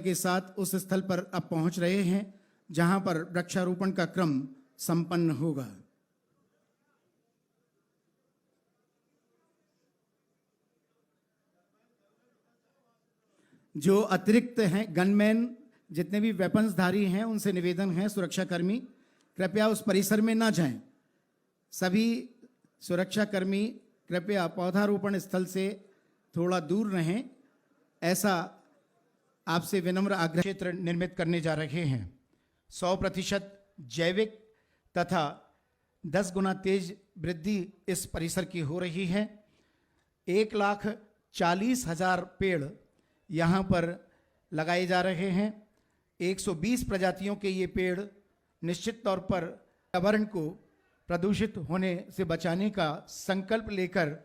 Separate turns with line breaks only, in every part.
के साथ उस स्थल पर अब पहुंच रहे हैं जहां पर वृक्षारोपण का क्रम संपन्न होगा। जो अतिरिक्त हैं गनमैन, जितने भी वेपन्सधारी हैं, उनसे निवेदन है सुरक्षाकर्मी कृपया उस परिसर में ना जाएं। सभी सुरक्षाकर्मी कृपया पौधारोपण स्थल से थोड़ा दूर रहें, ऐसा आपसे विनम्र आग्रह। क्षेत्र निर्मित करने जा रहे हैं। 100% जैविक तथा 10 गुना तेज वृद्धि इस परिसर की हो रही है। 1,40,000 पेड़ यहाँ पर लगाए जा रहे हैं। 120 प्रजातियों के ये पेड़ निश्चित तौर पर पर्यावरण को प्रदूषित होने से बचाने का संकल्प लेकर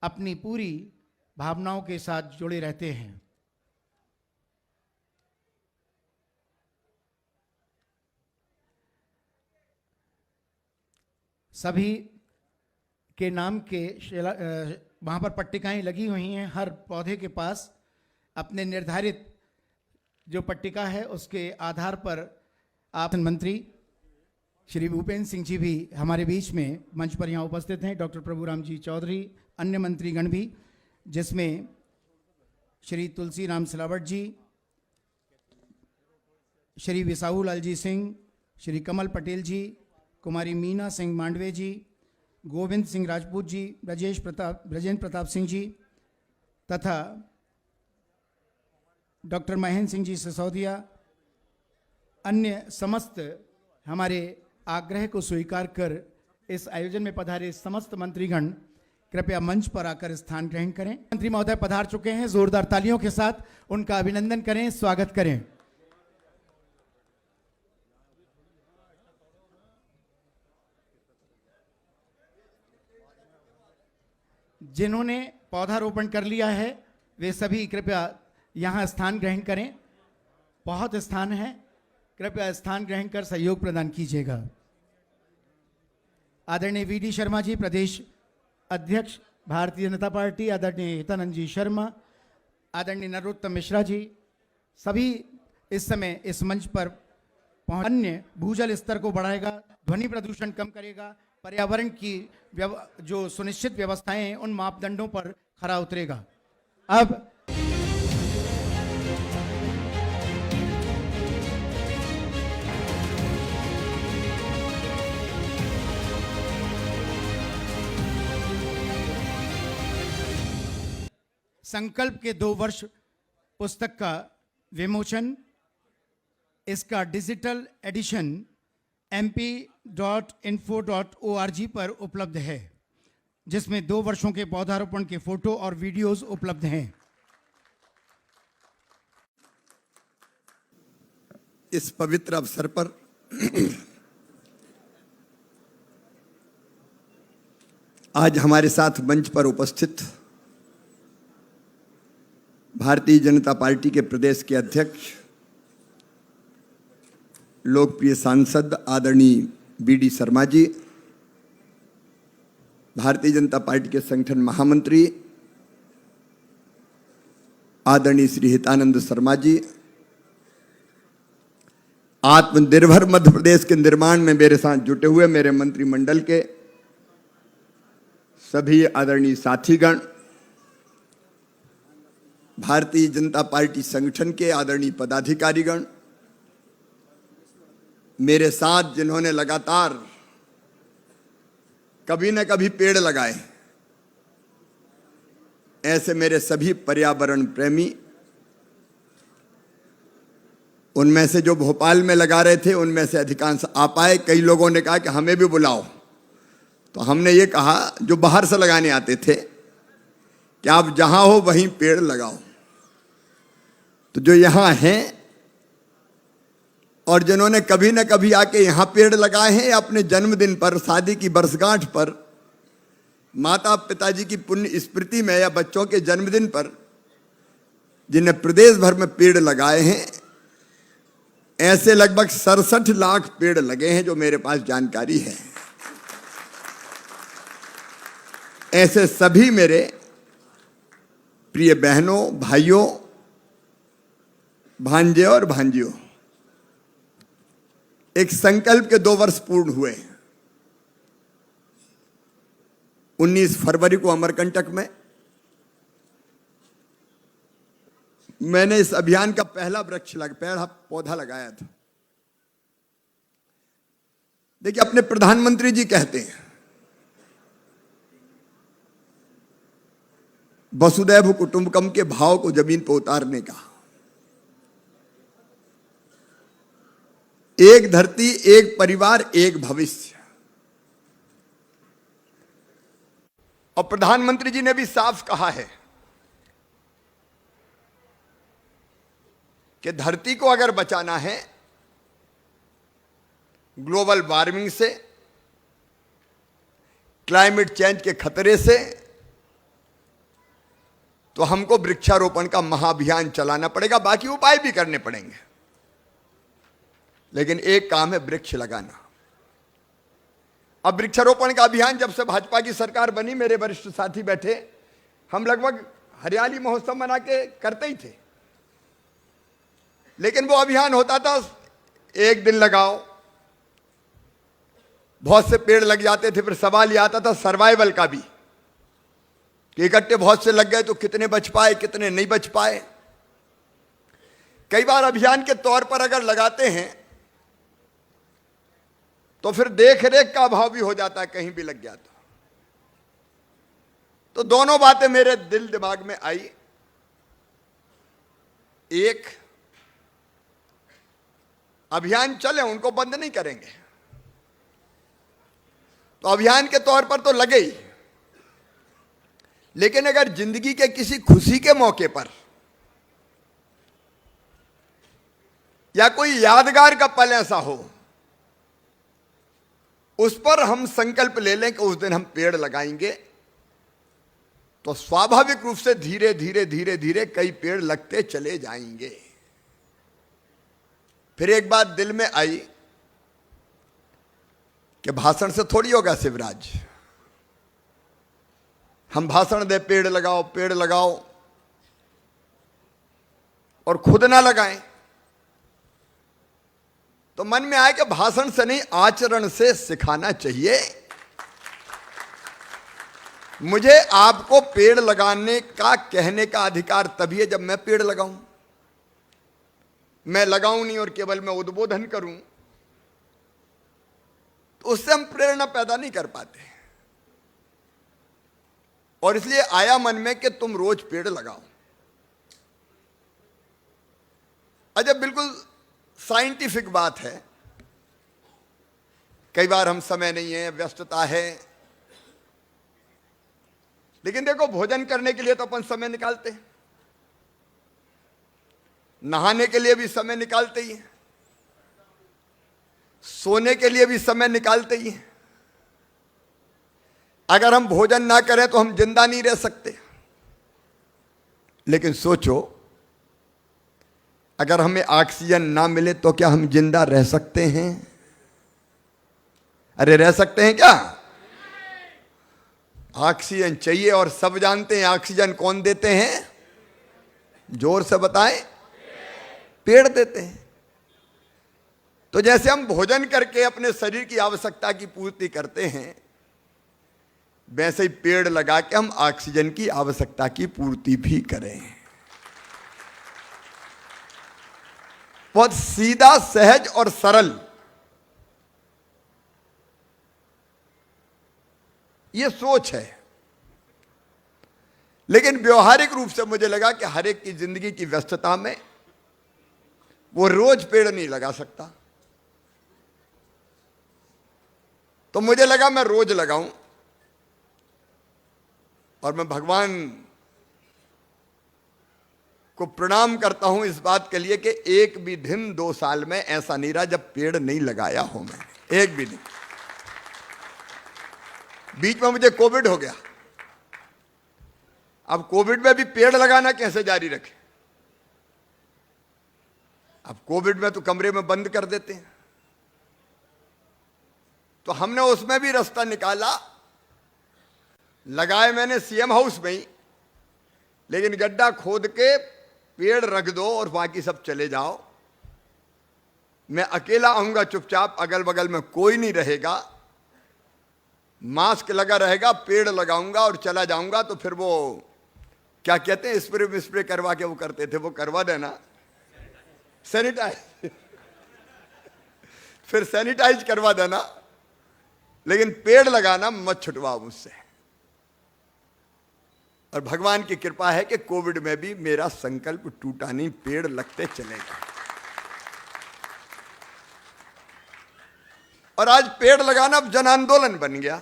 अपनी पूरी भावनाओं के साथ जुड़े रहते हैं। सभी के नाम के वहाँ पर पट्टिकाएं लगी हुई हैं। हर पौधे के पास अपने निर्धारित जो पट्टिका है उसके आधार पर आप मंत्री श्री भूपेंद्र सिंह जी भी हमारे बीच में मंच पर यहाँ उपस्थित हैं, डॉक्टर प्रभुराम जी चौधरी, अन्य मंत्रीगण भी, जिसमें श्री तुलसीराम सिलावट जी, श्री विसाहू लाल जी सिंह, श्री कमल पटेल जी, कुमारी मीना सिंह मांडवे जी, गोविंद सिंह राजपूत जी, ब्रजेंद्र प्रताप सिंह जी तथा डॉक्टर महेंद्र सिंह जी सिसोदिया, अन्य समस्त हमारे आग्रह को स्वीकार कर इस आयोजन में पधारे समस्त मंत्रीगण कृपया मंच पर आकर स्थान ग्रहण करें। मंत्री महोदय पधार चुके हैं, जोरदार तालियों के साथ उनका अभिनंदन करें, स्वागत करें। जिन्होंने पौधारोपण कर लिया है वे सभी कृपया यहाँ स्थान ग्रहण करें। बहुत स्थान है, कृपया स्थान ग्रहण कर सहयोग प्रदान कीजिएगा। आदरणीय वी.डी. शर्मा जी, प्रदेश अध्यक्ष भारतीय जनता पार्टी, आदरणीय हितानंद जी शर्मा, आदरणीय नरोत्तम मिश्रा जी, सभी इस समय इस मंच पर अन्य भूजल स्तर को बढ़ाएगा, ध्वनि प्रदूषण कम करेगा, पर्यावरण की जो सुनिश्चित व्यवस्थाएं हैं उन मापदंडों पर खरा उतरेगा। अब संकल्प के 2 वर्ष पुस्तक का विमोचन, इसका डिजिटल एडिशन mp.info.org पर उपलब्ध है, जिसमें 2 वर्षों के पौधारोपण के फोटो और वीडियोस उपलब्ध हैं।
इस पवित्र अवसर पर आज हमारे साथ मंच पर उपस्थित भारतीय जनता पार्टी के प्रदेश के अध्यक्ष, लोकप्रिय सांसद आदरणीय वी.डी. शर्मा जी, भारतीय जनता पार्टी के संगठन महामंत्री आदरणीय श्री हितानंद शर्मा जी, आत्मनिर्भर मध्य प्रदेश के निर्माण में मेरे साथ जुटे हुए मेरे मंत्रिमंडल के सभी आदरणीय साथीगण, भारतीय जनता पार्टी संगठन के आदरणीय पदाधिकारीगण, मेरे साथ जिन्होंने लगातार कभी न कभी पेड़ लगाए, ऐसे मेरे सभी पर्यावरण प्रेमी, उनमें से जो भोपाल में लगा रहे थे उनमें से अधिकांश आ पाए। कई लोगों ने कहा कि हमें भी बुलाओ, तो हमने ये कहा जो बाहर से लगाने आते थे कि आप जहां हो वहीं पेड़ लगाओ। तो जो यहाँ हैं और जिन्होंने कभी न कभी आके यहाँ पेड़ लगाए हैं, अपने जन्मदिन पर, शादी की वर्षगांठ पर, माता पिताजी की पुण्य स्मृति में या बच्चों के जन्मदिन पर जिन्हें प्रदेश भर में पेड़ लगाए हैं, ऐसे लगभग 67 लाख पेड़ लगे हैं जो मेरे पास जानकारी है। ऐसे सभी मेरे प्रिय बहनों, भाइयों, भांजे और भांजियों, एक संकल्प के 2 वर्ष पूर्ण हुए। 19 फरवरी को अमरकंटक में मैंने इस अभियान का पहला पौधा लगाया था। देखिए, अपने प्रधानमंत्री जी कहते हैं वसुदैव कुटुंबकम के भाव को जमीन पर उतारने का। एक धरती, एक परिवार, एक भविष्य। और प्रधानमंत्री जी ने भी साफ कहा है कि धरती को अगर बचाना है ग्लोबल वार्मिंग से, क्लाइमेट चेंज के खतरे से, तो हमको वृक्षारोपण का महाअभियान चलाना पड़ेगा। बाकी उपाय भी करने पड़ेंगे, लेकिन एक काम है वृक्ष लगाना। अब वृक्षारोपण का अभियान जब से भाजपा की सरकार बनी, मेरे वरिष्ठ साथी बैठे, हम लगभग हरियाली महोत्सव मना के करते ही थे। लेकिन वो अभियान होता था 1 दिन लगाओ, बहुत से पेड़ लग जाते थे। फिर सवाल यह आता था सर्वाइवल का भी कि इकट्ठे बहुत से लग गए तो कितने बच पाए, कितने नहीं बच पाए। कई बार अभियान के तौर पर अगर लगाते हैं तो फिर देख रेख का अभाव भी हो जाता है, कहीं भी लग गया तो दोनों बातें मेरे दिल दिमाग में आई। एक, अभियान चले, उनको बंद नहीं करेंगे, तो अभियान के तौर पर तो लगे ही, लेकिन अगर जिंदगी के किसी खुशी के मौके पर या कोई यादगार का पल ऐसा हो, उस पर हम संकल्प ले लें कि उस दिन हम पेड़ लगाएंगे, तो स्वाभाविक रूप से धीरे धीरे धीरे धीरे कई पेड़ लगते चले जाएंगे। फिर एक बात दिल में आई कि भाषण से थोड़ी होगा शिवराज। हम भाषण दे पेड़ लगाओ और खुद ना लगाएं, तो मन में आया कि भाषण से नहीं, आचरण से सिखाना चाहिए। मुझे आपको पेड़ लगाने का कहने का अधिकार तभी है जब मैं पेड़ लगाऊं। मैं लगाऊं नहीं और केवल मैं उद्बोधन करूं, तो उससे हम प्रेरणा पैदा नहीं कर पाते। और इसलिए आया मन में कि तुम रोज पेड़ लगाओ। अच्छा, बिल्कुल साइंटिफिक बात है। कई बार हम समय नहीं है, व्यस्तता है, लेकिन देखो, भोजन करने के लिए तो अपन समय निकालते हैं, नहाने के लिए भी समय निकालते ही हैं, सोने के लिए भी समय निकालते ही हैं। अगर हम भोजन ना करें तो हम जिंदा नहीं रह सकते। लेकिन सोचो, अगर हमें ऑक्सीजन ना मिले तो क्या हम जिंदा रह सकते हैं? अरे रह सकते हैं क्या? ऑक्सीजन चाहिए, और सब जानते हैं ऑक्सीजन कौन देते हैं? जोर से बताएं। पेड़ देते हैं। तो जैसे हम भोजन करके अपने शरीर की आवश्यकता की पूर्ति करते हैं, वैसे ही पेड़ लगा के हम ऑक्सीजन की आवश्यकता की पूर्ति भी करें। बहुत सीधा, सहज और सरल ये सोच है। लेकिन व्यवहारिक रूप से मुझे लगा कि हर एक की जिंदगी की व्यस्तता में वो रोज पेड़ नहीं लगा सकता, तो मुझे लगा मैं रोज लगाऊं। और मैं भगवान को प्रणाम करता हूं इस बात के लिए कि एक भी दिन 2 साल में ऐसा नहीं रहा जब पेड़ नहीं लगाया हो। मैं एक भी नहीं। बीच में मुझे कोविड हो गया। अब कोविड में भी पेड़ लगाना कैसे जारी रखें? अब कोविड में तो कमरे में बंद कर देते हैं, तो हमने उसमें भी रास्ता निकाला। लगाए मैंने सीएम हाउस में ही, लेकिन गड्ढा खोद के पेड़ रख दो और बाकी सब चले जाओ, मैं अकेला आऊंगा चुपचाप, अगल बगल में कोई नहीं रहेगा, मास्क लगा रहेगा, पेड़ लगाऊंगा और चला जाऊंगा, तो फिर वो क्या कहते हैं, स्प्रे करवा के वो करते थे, वो करवा देना, सैनिटाइज फिर सैनिटाइज करवा देना, लेकिन पेड़ लगाना मत छुटवाओ मुझसे। और भगवान की कृपा है कि कोविड में भी मेरा संकल्प टूटा नहीं, पेड़ लगते चलेगा। और आज पेड़ लगाना अब जन आंदोलन बन गया।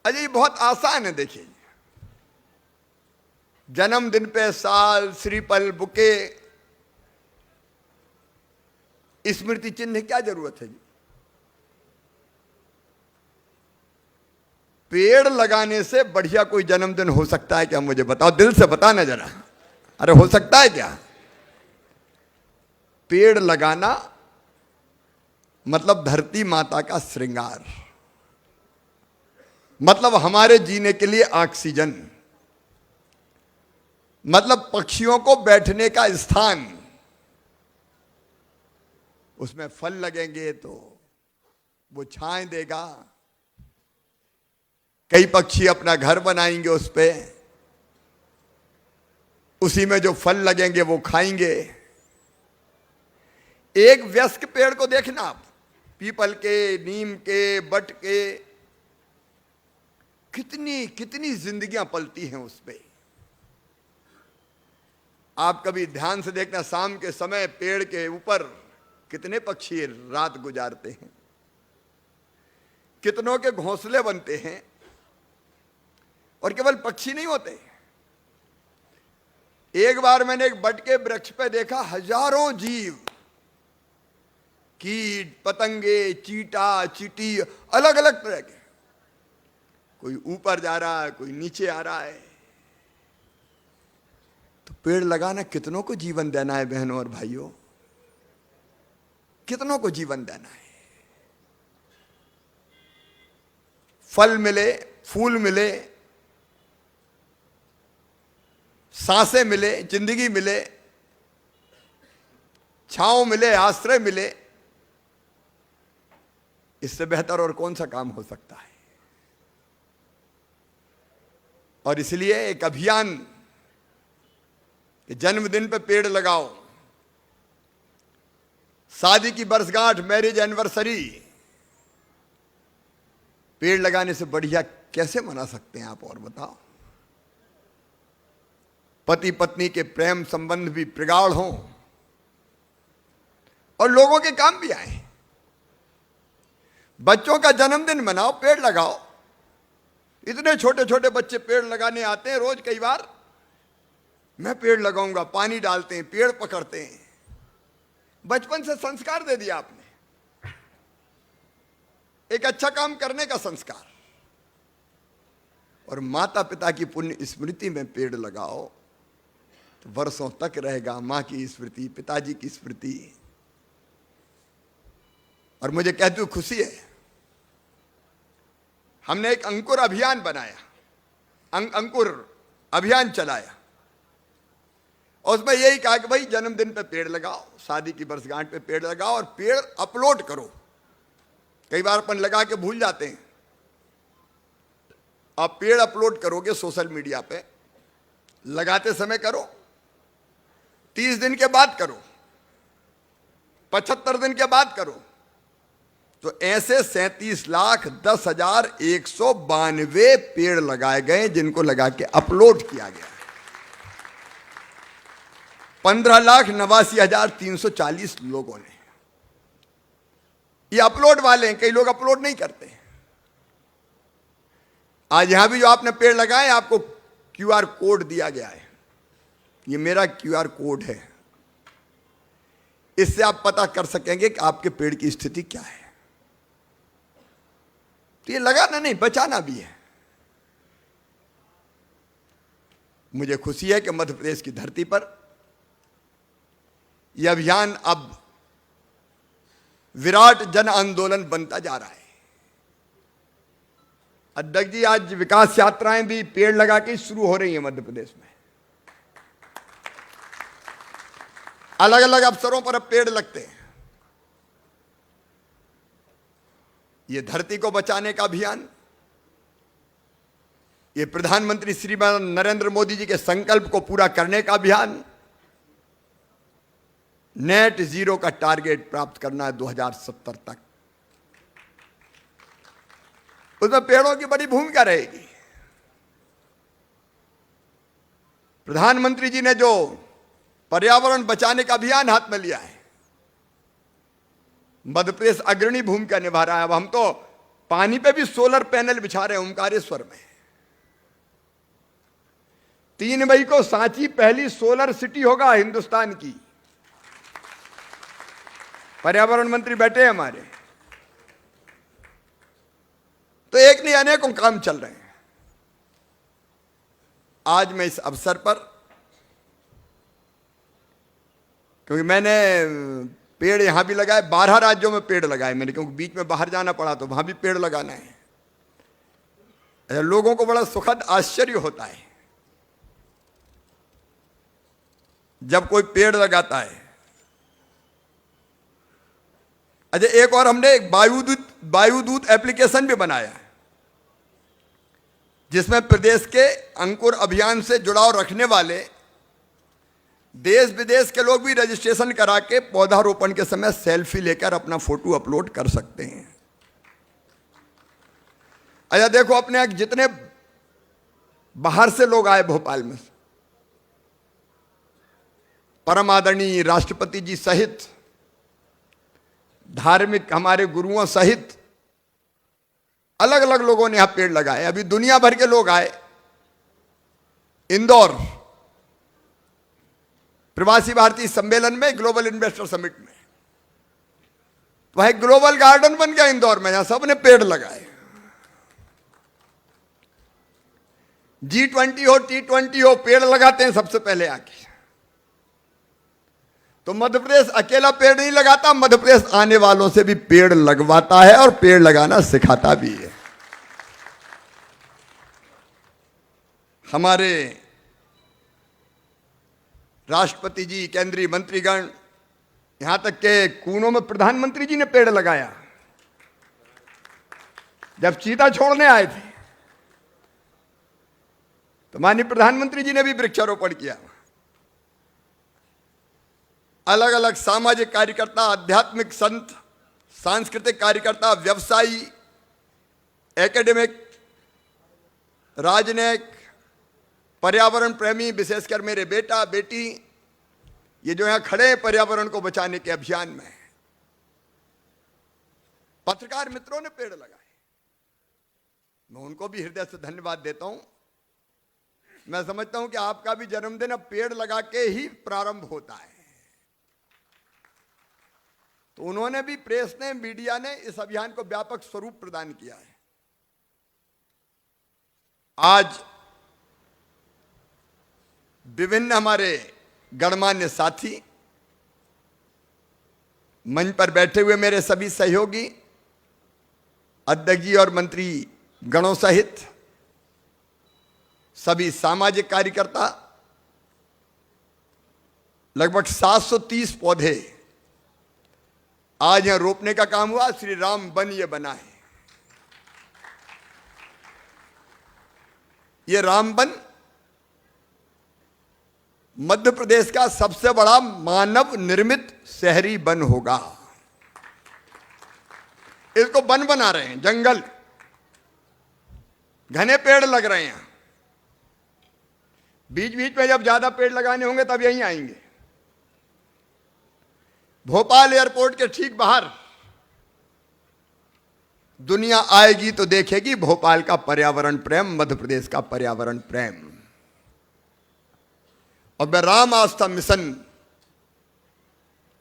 अजय ये बहुत आसान है, देखिए, जन्मदिन पे साल, श्रीफल, बुके, स्मृति चिन्ह, क्या जरूरत है जी? पेड़ लगाने से बढ़िया कोई जन्मदिन हो सकता है क्या? मुझे बताओ, दिल से बताना जरा, अरे हो सकता है क्या? पेड़ लगाना मतलब धरती माता का श्रृंगार, मतलब हमारे जीने के लिए ऑक्सीजन, मतलब पक्षियों को बैठने का स्थान। उसमें फल लगेंगे तो वो छाएं देगा, कई पक्षी अपना घर बनाएंगे उस पे, उसी में जो फल लगेंगे वो खाएंगे। एक वयस्क पेड़ को देखना आप, पीपल के, नीम के, बट के, कितनी कितनी जिंदगियां पलती हैं उस पे। आप कभी ध्यान से देखना, शाम के समय पेड़ के ऊपर कितने पक्षी रात गुजारते हैं, कितनों के घोंसले बनते हैं। और केवल पक्षी नहीं होते, एक बार मैंने एक बट के वृक्ष पे देखा हजारों जीव, कीट पतंगे, चीटा चींटी, अलग अलग तरह के, कोई ऊपर जा रहा है, कोई नीचे आ रहा है। तो पेड़ लगाना कितनों को जीवन देना है बहनों और भाइयों, कितनों को जीवन देना है। फल मिले, फूल मिले, सांसें मिले, जिंदगी मिले, छांव मिले, आश्रय मिले, इससे बेहतर और कौन सा काम हो सकता है। और इसलिए एक अभियान कि जन्मदिन पे पेड़ लगाओ, शादी की वर्षगांठ, मैरिज एनिवर्सरी, पेड़ लगाने से बढ़िया कैसे मना सकते हैं आप? और बताओ, पति पत्नी के प्रेम संबंध भी प्रगाढ़ हों और लोगों के काम भी आए। बच्चों का जन्मदिन मनाओ, पेड़ लगाओ। इतने छोटे छोटे बच्चे पेड़ लगाने आते हैं रोज, कई बार मैं पेड़ लगाऊंगा, पानी डालते हैं, पेड़ पकड़ते हैं। बचपन से संस्कार दे दिया आपने, एक अच्छा काम करने का संस्कार। और माता पिता की पुण्य स्मृति में पेड़ लगाओ तो वर्षों तक रहेगा मां की स्मृति, पिताजी की स्मृति। और मुझे कहते हुए खुशी है, हमने एक अंकुर अभियान बनाया, अंकुर अभियान चलाया, और उसमें यही कहा कि भाई जन्मदिन पे पेड़ लगाओ, शादी की वर्षगांठ पे पेड़ लगाओ और पेड़ अपलोड करो। कई बार अपन लगा के भूल जाते हैं। आप पेड़ अपलोड करोगे सोशल मीडिया पे, लगाते समय करो, 30 दिन के बाद करो, 75 दिन के बाद करो, तो ऐसे 37,10,192 पेड़ लगाए गए जिनको लगा के अपलोड किया गया। 15,89,340 लोगों ने, ये अपलोड वाले हैं, कई लोग अपलोड नहीं करते। आज यहां भी जो आपने पेड़ लगाए, आपको QR कोड दिया गया है, ये मेरा QR कोड है, इससे आप पता कर सकेंगे कि आपके पेड़ की स्थिति क्या है। तो ये लगाना नहीं, बचाना भी है। मुझे खुशी है कि मध्य प्रदेश की धरती पर यह अभियान अब विराट जन आंदोलन बनता जा रहा है। अध्यक्ष जी, आज विकास यात्राएं भी पेड़ लगा के शुरू हो रही हैं मध्य प्रदेश में। अलग अलग अवसरों पर अब पेड़ लगते हैं। ये धरती को बचाने का अभियान, ये प्रधानमंत्री श्रीमान नरेंद्र मोदी जी के संकल्प को पूरा करने का अभियान, नेट जीरो का टारगेट प्राप्त करना है 2070 तक, उसमें पेड़ों की बड़ी भूमिका रहेगी। प्रधानमंत्री जी ने जो पर्यावरण बचाने का अभियान हाथ में लिया है, मध्य प्रदेश अग्रणी भूमिका निभा रहा है। अब हम तो पानी पे भी सोलर पैनल बिछा रहे हैं ओमकारेश्वर में। 3 मई को सांची पहली सोलर सिटी होगा हिंदुस्तान की। पर्यावरण मंत्री बैठे हैं हमारे। तो एक नहीं अनेकों काम चल रहे हैं। आज मैं इस अवसर पर, क्योंकि मैंने पेड़ यहां भी लगाए, 12 राज्यों में पेड़ लगाए मैंने, क्योंकि बीच में बाहर जाना पड़ा तो वहां भी पेड़ लगाना है। लोगों को बड़ा सुखद आश्चर्य होता है जब कोई पेड़ लगाता है। अच्छा, एक और हमने एक वायुदूत एप्लीकेशन भी बनाया है, जिसमें प्रदेश के अंकुर अभियान से जुड़ाव रखने वाले देश विदेश के लोग भी रजिस्ट्रेशन करा के पौधारोपण के समय सेल्फी लेकर अपना फोटो अपलोड कर सकते हैं। अच्छा देखो, अपने यहाँ जितने बाहर से लोग आए भोपाल में, परम आदरणीय राष्ट्रपति जी सहित, धार्मिक हमारे गुरुओं सहित अलग अलग लोगों ने यहां पेड़ लगाए। अभी दुनिया भर के लोग आए इंदौर प्रवासी भारतीय सम्मेलन में, ग्लोबल इन्वेस्टर समिट में। वह एक ग्लोबल गार्डन बन गया इंदौर में, यहां सबने पेड़ लगाए। G20 हो, T20 हो, पेड़ लगाते हैं सबसे पहले आके। तो मध्य प्रदेश अकेला पेड़ नहीं लगाता, मध्य प्रदेश आने वालों से भी पेड़ लगवाता है और पेड़ लगाना सिखाता भी है। हमारे राष्ट्रपति जी, केंद्रीय मंत्रीगण, यहां तक के कूनों में प्रधानमंत्री जी ने पेड़ लगाया। जब चीता छोड़ने आए थे तो माननीय प्रधानमंत्री जी ने भी वृक्षारोपण किया। अलग अलग सामाजिक कार्यकर्ता, आध्यात्मिक संत, सांस्कृतिक कार्यकर्ता, व्यवसायी, एकेडमिक, राजनयिक, पर्यावरण प्रेमी, विशेषकर मेरे बेटा बेटी, ये जो यहां खड़े हैं पर्यावरण को बचाने के अभियान में, पत्रकार मित्रों ने पेड़ लगाए। मैं उनको भी हृदय से धन्यवाद देता हूं। मैं समझता हूं कि आपका भी जन्मदिन अब पेड़ लगा के ही प्रारंभ होता है। तो उन्होंने भी, प्रेस ने, मीडिया ने इस अभियान को व्यापक स्वरूप प्रदान किया है। आज विभिन्न हमारे गणमान्य साथी, मंच पर बैठे हुए मेरे सभी सहयोगी, अध्यक्ष जी और मंत्री गणों सहित सभी सामाजिक कार्यकर्ता, लगभग 730 पौधे आज यहां रोपने का काम हुआ। श्री राम वन ये बना है। ये राम वन मध्य प्रदेश का सबसे बड़ा मानव निर्मित शहरी वन होगा। इसको वन बना रहे हैं, जंगल, घने पेड़ लग रहे हैं। बीच बीच में जब ज्यादा पेड़ लगाने होंगे तब यहीं आएंगे। भोपाल एयरपोर्ट के ठीक बाहर दुनिया आएगी तो देखेगी भोपाल का पर्यावरण प्रेम, मध्य प्रदेश का पर्यावरण प्रेम। और मैं राम आस्था मिशन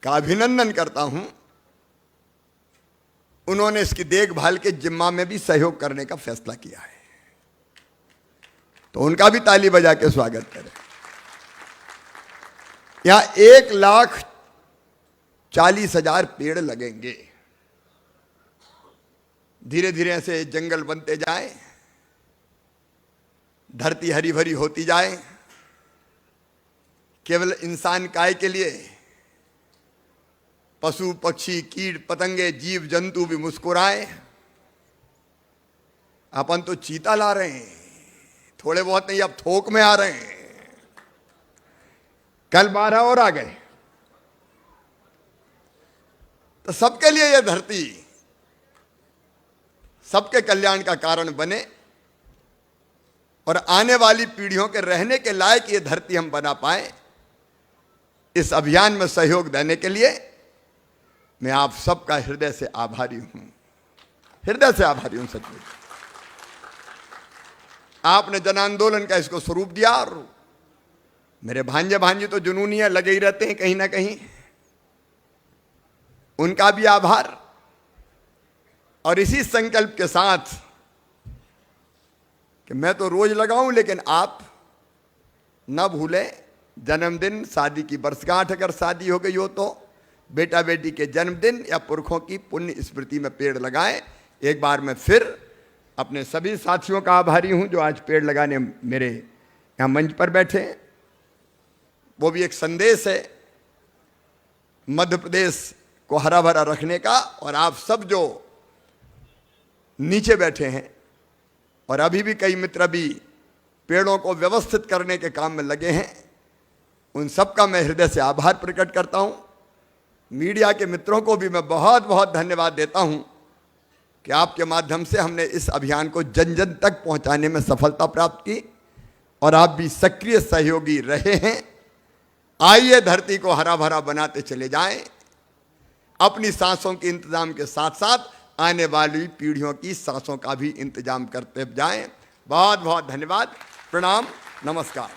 का अभिनंदन करता हूं। उन्होंने इसकी देखभाल के जिम्मा में भी सहयोग करने का फैसला किया है, तो उनका भी ताली बजा के स्वागत करें। यहां 1,40,000 पेड़ लगेंगे। धीरे धीरे ऐसे जंगल बनते जाए धरती हरी भरी होती जाए, केवल इंसान काय के लिए पशु पक्षी कीट पतंगे जीव जंतु भी मुस्कुराए। अपन तो चीता ला रहे हैं, थोड़े बहुत नहीं, अब थोक में आ रहे हैं। कल 12 और आ गए। तो सबके लिए यह धरती सबके कल्याण का कारण बने और आने वाली पीढ़ियों के रहने के लायक ये धरती हम बना पाए। इस अभियान में सहयोग देने के लिए मैं आप सबका हृदय से आभारी हूं, हृदय से आभारी हूं सचमुच। आपने जन आंदोलन का इसको स्वरूप दिया और मेरे भांजे भांजी तो जुनूनी है, लगे ही रहते हैं कहीं ना कहीं, उनका भी आभार। और इसी संकल्प के साथ कि मैं तो रोज लगाऊं, लेकिन आप न भूलें जन्मदिन, शादी की वर्षगांठ, अगर शादी हो गई हो तो बेटा बेटी के जन्मदिन या पुरखों की पुण्य स्मृति में पेड़ लगाएं। एक बार मैं फिर अपने सभी साथियों का आभारी हूं जो आज पेड़ लगाने मेरे यहाँ मंच पर बैठे हैं। वो भी एक संदेश है मध्य प्रदेश को हरा भरा रखने का। और आप सब जो नीचे बैठे हैं और अभी भी कई मित्र भी पेड़ों को व्यवस्थित करने के काम में लगे हैं, उन सब का मैं हृदय से आभार प्रकट करता हूं। मीडिया के मित्रों को भी मैं बहुत बहुत धन्यवाद देता हूं कि आपके माध्यम से हमने इस अभियान को जन जन तक पहुंचाने में सफलता प्राप्त की और आप भी सक्रिय सहयोगी रहे हैं। आइए धरती को हरा भरा बनाते चले जाएं, अपनी सांसों के इंतजाम के साथ साथ आने वाली पीढ़ियों की सांसों का भी इंतजाम करते जाएं। बहुत बहुत धन्यवाद, प्रणाम, नमस्कार।